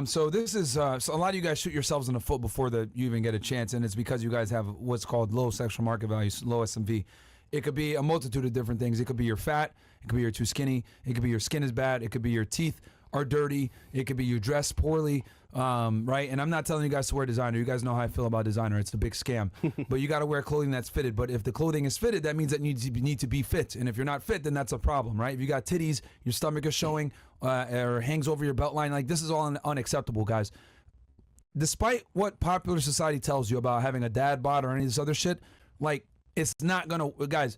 So this is so a lot of you guys shoot yourselves in the foot before you even get a chance, and it's because you guys have what's called low sexual market values, low SMV. It could be a multitude of different things. It could be you're fat. It could be you're too skinny. It could be your skin is bad. It could be your teeth are dirty. It could be you dress poorly, right? And I'm not telling you guys to wear designer. You guys know how I feel about designer. It's a big scam. But you got to wear clothing that's fitted. But if the clothing is fitted, that means that you need to be fit. And if you're not fit, then that's a problem, right? If you got titties, your stomach is showing, or hangs over your belt line, like this is all unacceptable, guys. Despite what popular society tells you about having a dad bod or any of this other shit, like it's not gonna, guys.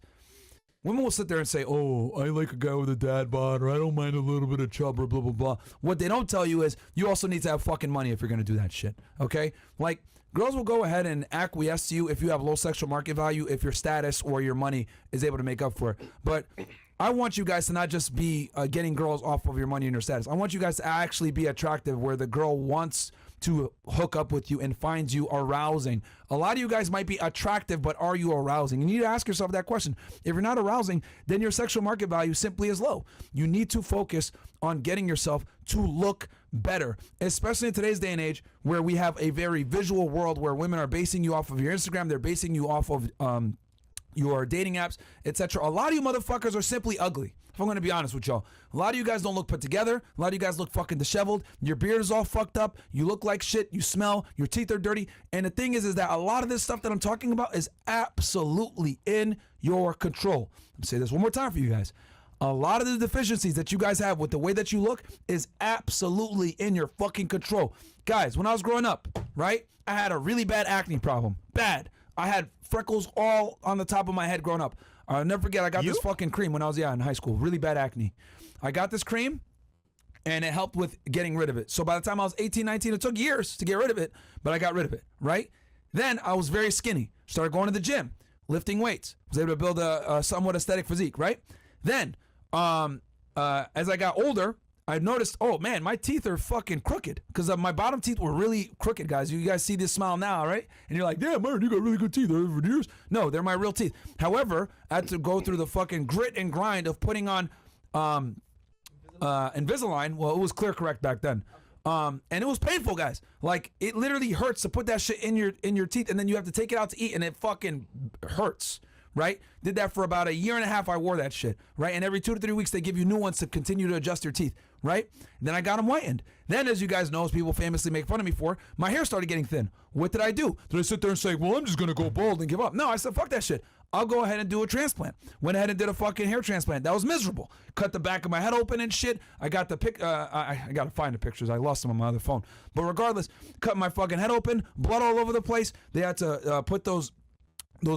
Women will sit there and say, oh, I like a guy with a dad bod, or I don't mind a little bit of chub, or blah, blah, blah. What they don't tell you is you also need to have fucking money if you're going to do that shit, okay? Like, girls will go ahead and acquiesce to you if you have low sexual market value, if your status or your money is able to make up for it. But I want you guys to not just be getting girls off of your money and your status. I want you guys to actually be attractive where the girl wants to hook up with you and finds you arousing. A lot of you guys might be attractive, but are you arousing? You need to ask yourself that question. If you're not arousing, then your sexual market value simply is low. You need to focus on getting yourself to look better, especially in today's day and age where we have a very visual world where women are basing you off of your Instagram, they're basing you off of your dating apps, etc. A lot of you motherfuckers are simply ugly. If I'm going to be honest with y'all, a lot of you guys don't look put together. A lot of you guys look fucking disheveled. Your beard is all fucked up. You look like shit. You smell. Your teeth are dirty. And the thing is that a lot of this stuff that I'm talking about is absolutely in your control. Let me say this one more time for you guys. A lot of the deficiencies that you guys have with the way that you look is absolutely in your fucking control. Guys, when I was growing up, right, I had a really bad acne problem. Bad. I had freckles all on the top of my head growing up. I'll never forget, I got this fucking cream when I was in high school. Really bad acne. I got this cream, and it helped with getting rid of it. So by the time I was 18, 19, it took years to get rid of it, but I got rid of it, right? Then I was very skinny. Started going to the gym, lifting weights. Was able to build a somewhat aesthetic physique, right? Then, as I got older, I noticed, oh man, my teeth are fucking crooked because my bottom teeth were really crooked, guys. You guys see this smile now, right? And you're like, damn, man, you got really good teeth. Are they veneers? No, they're my real teeth. However, I had to go through the fucking grit and grind of putting on Invisalign. Well, it was Clear Correct back then. And it was painful, guys. Like, it literally hurts to put that shit in your teeth, and then you have to take it out to eat, and it fucking hurts. Right? Did that for about a year and a half. I wore that shit, right? And every 2 to 3 weeks, they give you new ones to continue to adjust your teeth, right? Then I got them whitened. Then, as you guys know, as people famously make fun of me for, my hair started getting thin. What did I do? Did I sit there and say, well, I'm just going to go bald and give up? No, I said, fuck that shit. I'll go ahead and do a transplant. Went ahead and did a fucking hair transplant. That was miserable. Cut the back of my head open and shit. I got the I got to find the pictures. I lost them on my other phone. But regardless, cut my fucking head open, blood all over the place. They had to put those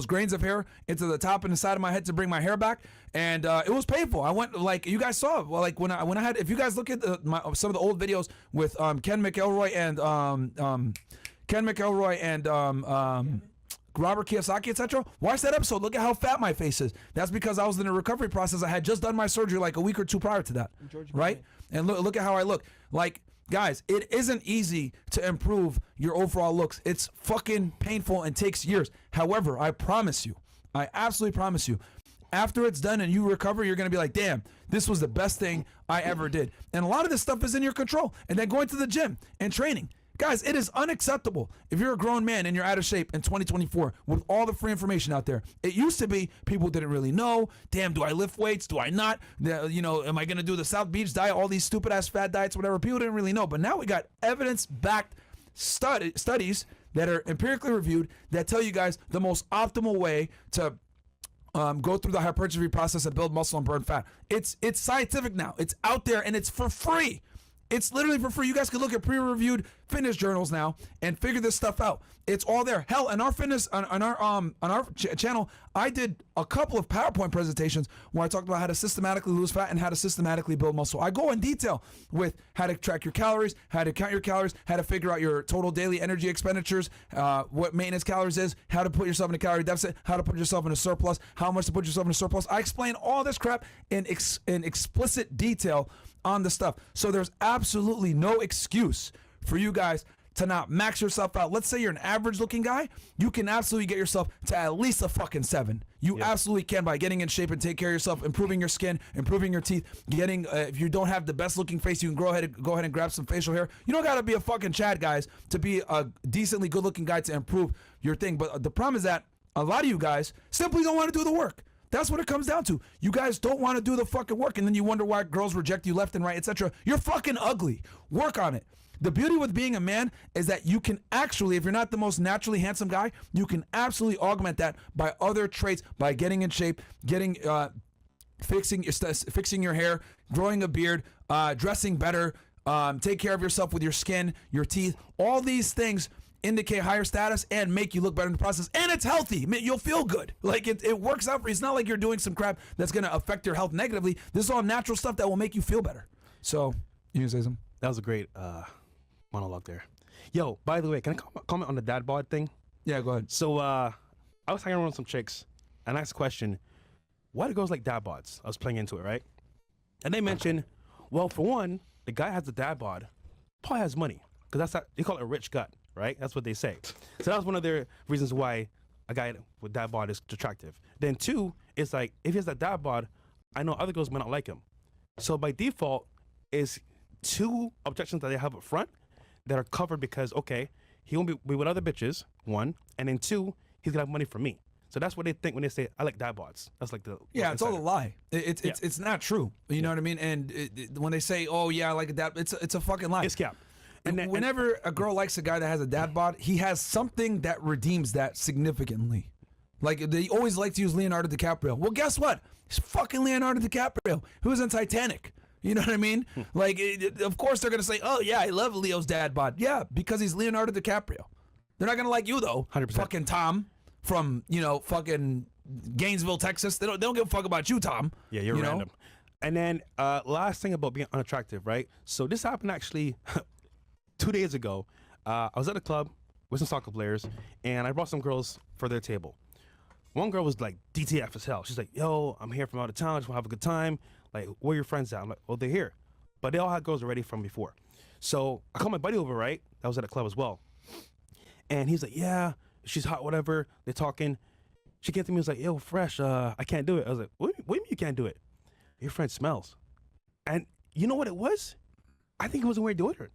grains of hair into the top and the side of my head to bring my hair back, and it was painful. I went, like you guys saw, well, like when I had, if you guys look at some of the old videos with Ken McElroy and Robert Kiyosaki, etc. Watch that episode. Look at how fat my face is. That's because I was in a recovery process. I had just done my surgery like a week or two prior to that, right? And look at how I look. Like, guys, it isn't easy to improve your overall looks. It's fucking painful and takes years. However, I promise you, I absolutely promise you, after it's done and you recover, you're going to be like, damn, this was the best thing I ever did. And a lot of this stuff is in your control. And then going to the gym and training. Guys, it is unacceptable if you're a grown man and you're out of shape in 2024 with all the free information out there. It used to be people didn't really know. Damn, do I lift weights? Do I not? You know, am I going to do the South Beach diet? All these stupid ass fat diets, whatever. People didn't really know. But now we got evidence-backed studies that are empirically reviewed that tell you guys the most optimal way to go through the hypertrophy process and build muscle and burn fat. It's scientific now. It's out there and it's for free. It's literally for free. You guys can look at peer-reviewed fitness journals now and figure this stuff out. It's all there. Hell, on our fitness on our channel, I did a couple of PowerPoint presentations where I talked about how to systematically lose fat and how to systematically build muscle. I go in detail with how to track your calories, how to count your calories, how to figure out your total daily energy expenditures, what maintenance calories is, how to put yourself in a calorie deficit, how to put yourself in a surplus, how much to put yourself in a surplus. I explain all this crap in explicit detail on the stuff. So there's absolutely no excuse for you guys to not max yourself out. Let's say you're an average looking guy, you can absolutely get yourself to at least a fucking 7. You absolutely can by getting in shape and take care of yourself, improving your skin, improving your teeth, getting, if you don't have the best looking face, you can go ahead and grab some facial hair. You don't got to be a fucking Chad, guys, to be a decently good looking guy to improve your thing. But the problem is that a lot of you guys simply don't want to do the work. That's what it comes down to. You guys don't want to do the fucking work, and then you wonder why girls reject you left and right, etc. You're fucking ugly. Work on it. The beauty with being a man is that you can actually, if you're not the most naturally handsome guy, you can absolutely augment that by other traits, by getting in shape, getting fixing your hair, growing a beard, dressing better, take care of yourself with your skin, your teeth. All these things indicate higher status and make you look better in the process, and it's healthy. You'll feel good. Like it works out for you. It's not like you're doing some crap that's gonna affect your health negatively. This is all natural stuff that will make you feel better. So you can say something. That was a great monologue there. Yo, by the way, can I comment on the dad bod thing? Yeah, go ahead. So I was hanging around with some chicks and I asked a question, why do girls like dad bods? I was playing into it, right? And they mentioned, well, for one, the guy has a dad bod, probably has money, because that's not, they call it a rich gut, right? That's what they say. So that was one of their reasons why a guy with dad bod is attractive. Then two, it's like, if he has that dad bod, I know other girls might not like him. So by default, is 2 objections that they have up front that are covered because, okay, he won't be with other bitches, 1, and then 2, he's gonna have money from me. So that's what they think when they say, I like dad bods. That's like the it's all a lie. It's not true. You know what I mean? And when they say, oh yeah, I like a dad, it's a fucking lie. It's cap. And whenever a girl likes a guy that has a dad bod, he has something that redeems that significantly. Like, they always like to use Leonardo DiCaprio. Well, guess what? It's fucking Leonardo DiCaprio, who was in Titanic. You know what I mean? Like, of course they're going to say, oh, yeah, I love Leo's dad bod. Yeah, because he's Leonardo DiCaprio. They're not going to like you, though. 100%. Fucking Tom from, fucking Gainesville, Texas. They don't give a fuck about you, Tom. Yeah, you're random. Know? And then last thing about being unattractive, right? So this happened actually 2 days ago. I was at a club with some soccer players, and I brought some girls for their table. One girl was like DTF as hell. She's like, yo, I'm here from out of town. I just want to have a good time. Like, where are your friends at? I'm like, well, they're here. But they all had girls already from before. So I called my buddy over, right? That was at a club as well. And he's like, yeah, she's hot, whatever. They're talking. She came to me and was like, yo, Fresh, I can't do it. I was like, what do you mean you can't do it? Your friend smells. And you know what it was? I think he wasn't wearing deodorant.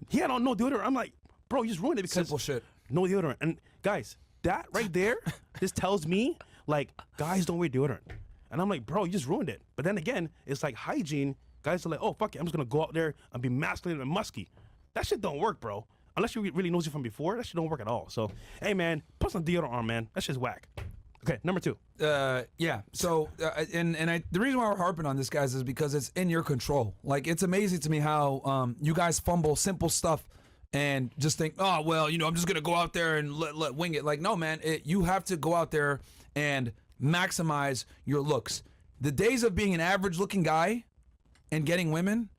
He had on no deodorant. I'm like, bro, you just ruined it because simple shit. No deodorant. And guys, that right there, this tells me, like, guys don't wear deodorant. And I'm like, bro, you just ruined it. But then again, it's like hygiene. Guys are like, oh, fuck it, I'm just going to go out there and be masculine and musky. That shit don't work, bro. Unless you really knows you from before, that shit don't work at all. So, hey, man, put some deodorant on, man. That shit's whack. Okay, number 2. Yeah. So, the reason why we're harping on this, guys, is because it's in your control. Like, it's amazing to me how you guys fumble simple stuff and just think, oh, well, I'm just going to go out there and let wing it. Like, no, man, you have to go out there and maximize your looks. The days of being an average looking guy and getting women,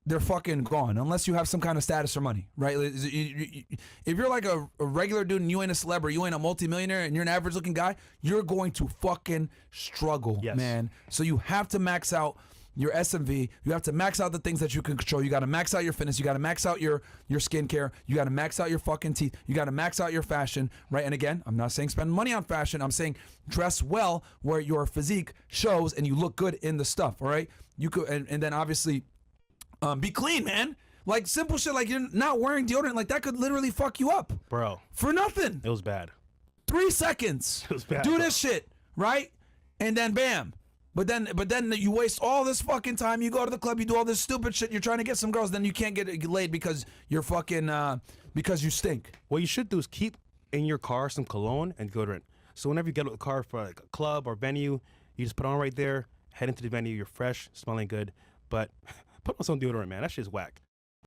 they're fucking gone unless you have some kind of status or money, right? If you're like a regular dude and you ain't a celebrity, you ain't a multimillionaire and you're an average looking guy, you're going to fucking struggle, man. So you have to max out your SMV. You have to max out the things that you can control. You got to max out your fitness. You got to max out your skincare. You got to max out your fucking teeth. You got to max out your fashion, right? And again, I'm not saying spend money on fashion. I'm saying dress well where your physique shows and you look good in the stuff, all right? You could, and then obviously be clean, man. Like simple shit, like you're not wearing deodorant, like that could literally fuck you up. Bro. For nothing. It was bad. 3 seconds. It was bad. Do this shit, right? And then bam. But then you waste all this fucking time. You go to the club, you do all this stupid shit. You're trying to get some girls, then you can't get laid because you're fucking because you stink. What you should do is keep in your car some cologne and deodorant. So whenever you get out of the car for like a club or venue, you just put on right there, head into the venue, you're fresh, smelling good. But put on some deodorant, man. That shit's whack.